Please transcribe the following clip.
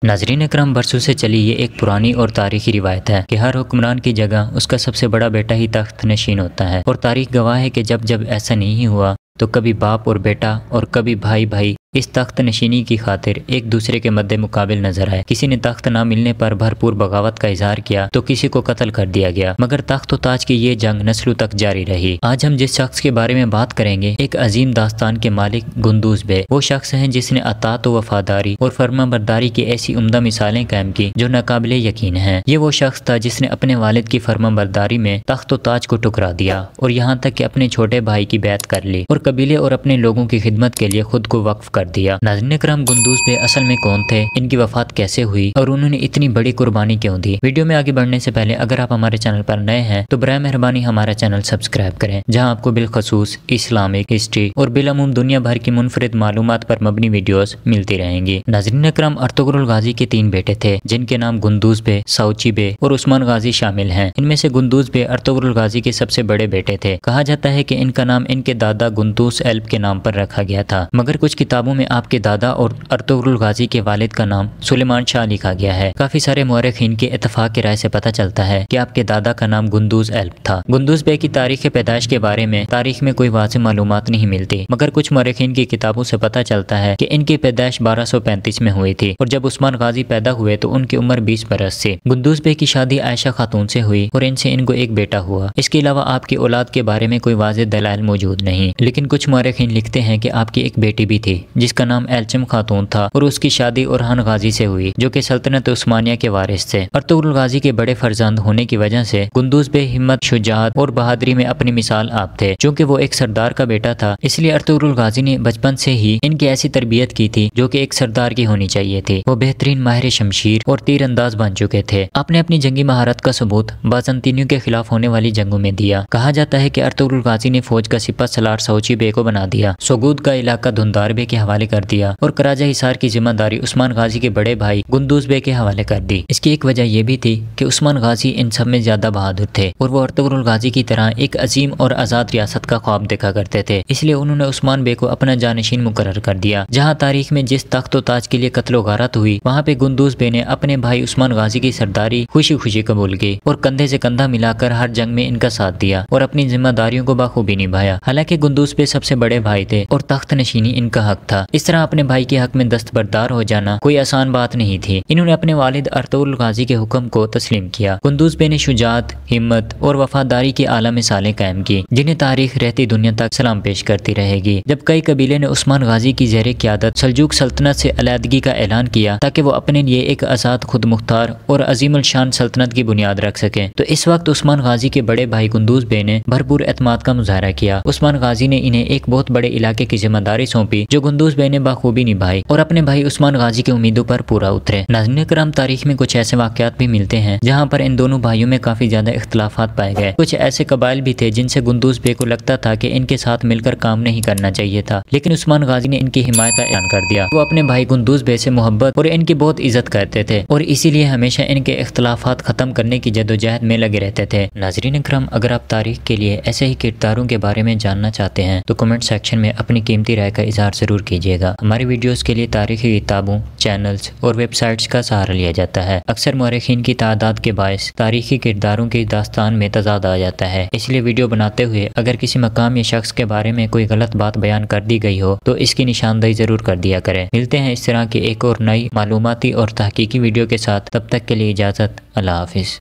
नाज़रीन इकराम, बरसों से चली ये एक पुरानी और तारीखी रिवायत है कि हर हुक्मरान की जगह उसका सबसे बड़ा बेटा ही तख्त नशीन होता है। और तारीख गवाह है कि जब जब ऐसा नहीं हुआ तो कभी बाप और बेटा और कभी भाई भाई इस तख्त नशीनी की खातिर एक दूसरे के मद्दे मुकाबिल नजर आए। किसी ने तख्त ना मिलने पर भरपूर बगावत का इजहार किया तो किसी को कत्ल कर दिया गया, मगर तख्त व ताज की ये जंग नस्लों तक जारी रही। आज हम जिस शख्स के बारे में बात करेंगे, एक अजीम दास्तान के मालिक गुंदूज बे, वो शख्स हैं जिसने अतात व वफादारी और फर्माबरदारी की ऐसी उम्दा मिसालें कायम की जो नाकाबिले यकीन है। ये वो शख्स था जिसने अपने वालिद की फर्माबरदारी में तख्त व ताज को टुकरा दिया और यहाँ तक कि अपने छोटे भाई की बैत कर ली और कबीले और अपने लोगों की खिदमत के लिए खुद को वक्फ कर दिया। नाज़रीन इकराम, गुंदूज बे असल में कौन थे, इनकी वफात कैसे हुई और उन्होंने इतनी बड़ी कुर्बानी क्यों दी। वीडियो में आगे बढ़ने से पहले अगर आप हमारे चैनल पर नए हैं तो बराए मेहरबानी हमारा चैनल सब्सक्राइब करें, जहां आपको बिलखसूस इस्लामिक हिस्ट्री और बिलअमूम दुनिया भर की मुनफरिद मालूमात पर मबनी वीडियोस मिलती रहेंगी। नाज़रीन इकराम, अर्तुगरुल गाजी के 3 बेटे थे जिनके नाम गुंदूज बे, साउची बे और उस्मान गाजी शामिल हैं। इनमें से गुंदूज बे अर्तुगरुल गाजी के सबसे बड़े बेटे थे। कहा जाता है कि इनका नाम इनके दादा गुंदूस एल्ब के नाम पर रखा गया था, मगर कुछ किताबों में आपके दादा और अर्तुगरुल गाजी के वालिद का नाम सुलेमान शाह लिखा गया है। काफी सारे मुअर्रिखीन के इत्तफाक की राय से पता चलता है कि आपके दादा का नाम गुंदूज एल्ब था। गुंदूज बे की तारीख पैदाइश के बारे में तारीख में कोई वाज़ेह मालूमात नहीं मिलती, मगर कुछ मुअर्रिखीन की किताबों से पता चलता है कि इनकी पैदाइश 1235 में हुई थी और जब उस्मान गाजी पैदा हुए तो उनकी उम्र 20 बरस थी। गुंदूज बे की शादी आयशा खातून से हुई और इनसे इनको एक बेटा हुआ। इसके अलावा आपकी औलाद के बारे में कोई वाज़ेह दलाइल मौजूद नहीं, लेकिन कुछ मुअर्रिखीन लिखते हैं कि आपकी एक बेटी भी थी जिसका नाम एलचम खातून था और उसकी शादी उरहान गाजी से हुई जो कि सल्तनत उस्मानिया के वारिस थे। अर्तुगरुल गाजी के बड़े फर्जंद होने की वजह से गुंदूज बे हिम्मत, शुजाअत और बहादुरी में अपनी मिसाल आप थे। चूँकि वो एक सरदार का बेटा था, इसलिए अर्तुगरुल गाजी ने बचपन से ही इनकी ऐसी तरबियत की थी जो कि एक सरदार की होनी चाहिए थी। वो बेहतरीन माहिर शमशीर और तीर अंदाज बन चुके थे। आपने अपनी जंगी महारत का सबूत बाज़ंतीनियों के खिलाफ होने वाली जंगों में दिया। कहा जाता है कि अर्तुगरुल गाजी ने फौज का सिपह सलार साउची बे को बना दिया, सोगूद का इलाका धुंधार बे के हवाले कर दिया और कराजा हिसार की जिम्मेदारी उस्मान गाजी के बड़े भाई गुंदूज बे के हवाले कर दी। इसकी एक वजह यह भी थी कि उस्मान गाजी इन सब में ज्यादा बहादुर थे और वो अर्तुगरुल गाजी की तरह एक अजीम और आजाद रियासत का ख्वाब देखा करते थे। इसलिए उन्होंने उस्मान बे को अपना जानशीन मुकर्रर कर दिया। जहाँ तारीख में जिस तख्त व ताज के लिए कत्लो गारत हुई, वहाँ पे गुंदूज बे ने अपने भाई उस्मान गाजी की सरदारी खुशी खुशी कबूल की और कंधे से कंधा मिलाकर हर जंग में इनका साथ दिया और अपनी जिम्मेदारियों को बखूबी निभाया। हालांकि गुंदूज बे सबसे बड़े भाई थे और तख्त नशीनी इनका हक था। इस तरह अपने भाई के हक में दस्तबरदार हो जाना कोई आसान बात नहीं थी। इन्होंने अपने वालिद अर्तुगरुल गाजी के हुक्म को तस्लीम किया। गुंदूज बे ने शुजाअत, हिम्मत और वफादारी की आला मिसालें कायम की जिन्हें तारीख रहती दुनिया तक सलाम पेश करती रहेगी। जब कई कबीले ने उस्मान गाजी की ज़ेरे क़यादत सल्जूक सल्तनत से अलहदगी का ऐलान किया ताकि वो अपने लिए एक आज़ाद, खुद मुख्तार और अजीमुल शान सल्तनत की बुनियाद रख सकें, तो इस वक्त उस्मान गाजी के बड़े भाई गुंदूज बे ने भरपूर एतमाद का मुजाहरा किया। उस्मान गाजी ने इन्हें एक बहुत बड़े इलाके की जिम्मेदारी सौंपी जो गुंदूज बे ने बखूबी निभाई और अपने भाई उस्मान गाजी की उम्मीदों पर पूरा उतरे। नाज़रीन इकराम, तारीख में कुछ ऐसे वाक़यात भी मिलते हैं जहाँ पर इन दोनों भाइयों में काफी ज्यादा इख्तलाफात पाए गए। कुछ ऐसे कबाइल भी थे जिनसे गुंदूज बे को लगता था कि इनके साथ मिलकर काम नहीं करना चाहिए था, लेकिन उस्मान गाजी ने इनकी हिमायत का ऐलान कर दिया। वो अपने भाई गुंदूज बे से मोहब्बत और इनकी बहुत इज्जत करते थे और इसीलिए हमेशा इनके इख्तलाफात खत्म करने की जद्दोजहद में लगे रहते थे। नाज़रीन इकराम, अगर आप तारीख के लिए ऐसे ही किरदारों के बारे में जानना चाहते हैं तो कमेंट सेक्शन में अपनी कीमती राय का इजहार जरूर कीजिएगा। हमारी वीडियोस के लिए तारीखी किताबों, चैनल्स और वेबसाइट्स का सहारा लिया जाता है। अक्सर मुअर्रिखीन की तादाद के बायस तारीखी किरदारों की दास्तान में तजाद आ जाता है, इसलिए वीडियो बनाते हुए अगर किसी मकाम या शख्स के बारे में कोई गलत बात बयान कर दी गई हो तो इसकी निशानदेही जरूर कर दिया करें। मिलते हैं इस तरह की एक और नई मालूमाती और तहकीकी वीडियो के साथ, तब तक के लिए इजाज़त। अल्लाह हाफिज़।